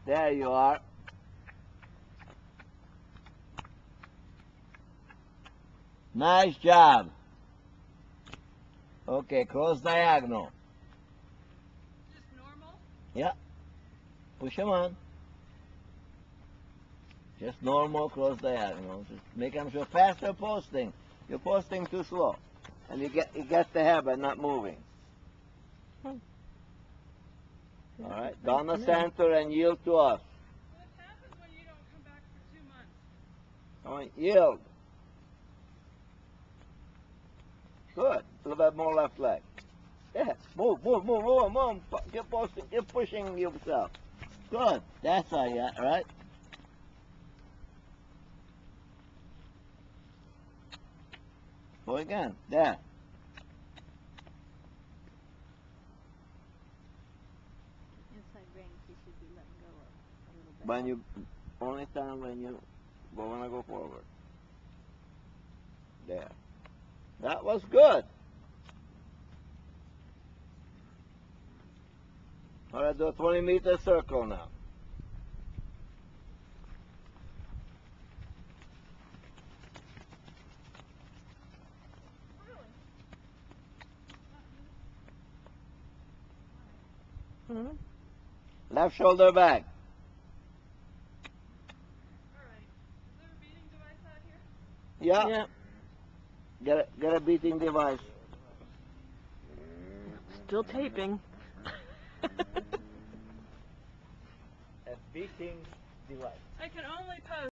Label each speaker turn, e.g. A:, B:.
A: There you are. Nice job. Okay, cross diagonal.
B: Just normal?
A: Yeah. Push them on. Just normal cross diagonal. Just make them so faster posting. You're posting too slow. And you get the hair by not moving. Alright, down the center and yield to us.
B: What happens when you don't come back for 2 months?
A: Come on, yield. Good. A little bit more left leg. Yeah, move. Keep posting, keep pushing yourself. Good. That's all you got, right? Go again. There.
C: Inside range, you should be letting go of a little bit.
A: When you, only time when you wanna go forward. There. That was good. All right, do a 20-meter circle now. Left shoulder back.
B: Alright. Is there a beating device out here?
A: Yeah. Get a beating device.
D: Still taping.
A: A beating device.
B: I can only post